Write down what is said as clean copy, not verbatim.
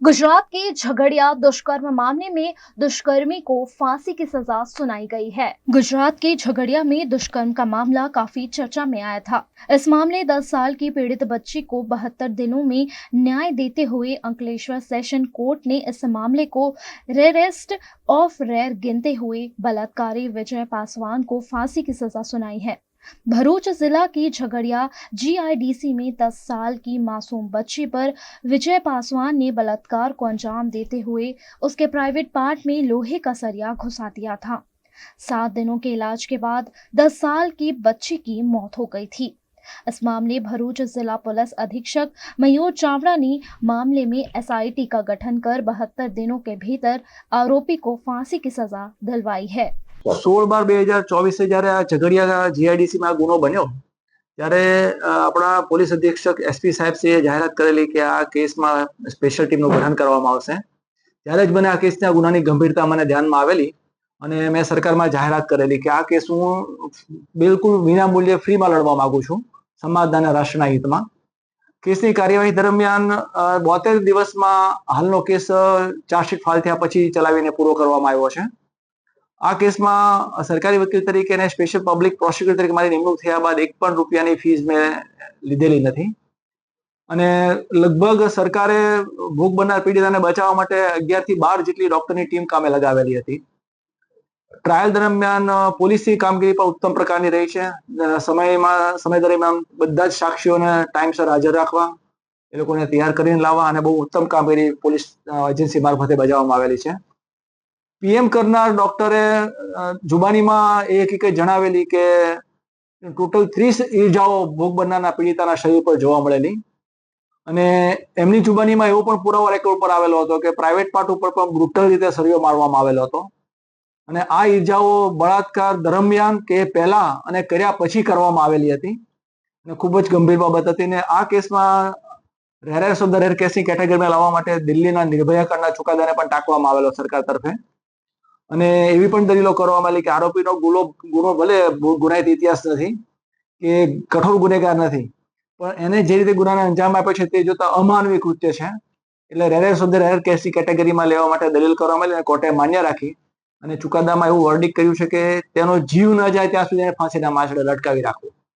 गुजरात के झगड़िया दुष्कर्म मामले में दुष्कर्मी को फांसी की सजा सुनाई गई है। गुजरात के झगड़िया में दुष्कर्म का मामला काफी चर्चा में आया था। इस मामले 10 साल की पीड़ित बच्ची को 72 दिनों में न्याय देते हुए अंकलेश्वर सेशन कोर्ट ने इस मामले को रेरेस्ट ऑफ रेयर गिनते हुए बलात्कारी विजय पासवान को फांसी की सजा सुनाई है। भरूच जिला की झगड़िया जीआईडीसी में 10 साल की मासूम बच्ची पर विजय पासवान ने बलात्कार को अंजाम देते हुए उसके प्राइवेट पार्ट में लोहे का सरिया घुसा दिया था। 7 दिनों के इलाज के बाद 10 साल की बच्ची की मौत हो गई थी। इस मामले भरूच जिला पुलिस अधीक्षक मयूर चावड़ा ने मामले में एसआईटी का गठन कर 72 दिनों के भीतर आरोपी को फांसी की सजा दिलवाई है। 16/12/2024 જ્યારે આ ઝઘડિયા જીઆઈડીસી માં ગુનો બન્યો ત્યારે આપણા પોલીસ અધિક્ષક એસપી સાહેબ શ્રીએ જાહેરાત કરેલી કે આ કેસમાં સ્પેશિયલ ટીમનું ગઠન કરવામાં આવશે। ત્યારે જ મને આ કેસના ગુનાની ગંભીરતા મને ધ્યાનમાં આવેલી અને મેં સરકારમાં જાહેરાત કરેલી કે આ કેસ હું બિલકુલ વિના મૂલ્યે ફ્રીમાં લડવા માંગુ છું સમાજના અને રાષ્ટ્રના હિતમાં। કેસની કાર્યવાહી દરમિયાન 72 દિવસમાં હાલનો કેસ ચાર્જશીટ ફાઇલ થયા પછી ચલાવીને પૂરો કરવામાં આવ્યો છે। આ કેસમાં સરકારી વકીલ તરીકે અને સ્પેશિયલ પબ્લિક પ્રોસિક્યુટર તરીકે મારી નિમણૂક થયા બાદ એક પણ રૂપિયાની ફીસ મેં લીધેલી નથી અને લગભગ સરકારે ભોગ બનનાર પીડિતાને બચાવવા માટે 11 થી 12 જેટલી ડોક્ટરની ટીમ કામે લગાવેલી હતી। ટ્રાયલ દરમિયાન પોલીસની કામગીરી પણ ઉત્તમ પ્રકારની રહી છે। સમય દરમિયાન બધા જ સાક્ષીઓને ટાઈમસર હાજર રાખવા, એ લોકોને તૈયાર કરીને લાવવા અને બહુ ઉત્તમ કામગીરી પોલીસ એજન્સી મારફતે બજાવવામાં આવેલી છે। પીએમ કરનાર ડોક્ટરે જુબાનીમાં એ હકીકત જણાવેલી કે ટોટલ 30 ઈજાઓ ભોગ બનનારના પીડિતાના શરીર પર જોવા મળેલી અને એમની જુબાનીમાં એવો પણ પુરાવો રેકોર્ડ પર આવેલો હતો કે પ્રાઇવેટ પાર્ટ ઉપર પણ બ્રુટલ રીતે સળિયો મારવામાં આવેલો હતો અને આ ઈજાઓ બળાત્કાર દરમિયાન કે પહેલા અને કર્યા પછી કરવામાં આવેલી હતી અને ખૂબ જ ગંભીર બાબત હતી ને આ કેસમાં રેરેસ્ટ ઓફ ધ રેર કેસની કેટેગરીમાં લાવવા માટે દિલ્હીના નિર્ભયા કાંડના ચુકાદાને પણ ટાંકવામાં આવેલો સરકાર તરફે અને એવી પણ દલીલો કરવામાં આવી કે આરોપીનો ગુનો ભલે ગુનાહિત ઇતિહાસ નથી કે કઠોર ગુનેગાર નથી પણ એને જે રીતે ગુનાને અંજામ આપ્યો છે તે જોતા અમાનવી કૃત્ય છે એટલે રેરેસ્ટ ઓફ ધ રેર કેસની કેટેગરીમાં લેવા માટે દલીલ કરવામાં આવી અને કોર્ટે માન્ય રાખી અને ચુકાદામાં એવું વર્ડિક કર્યું છે કે તેનો જીવ ન જાય ત્યાં સુધી ફાંસીના માછડે લટકાવી રાખવો।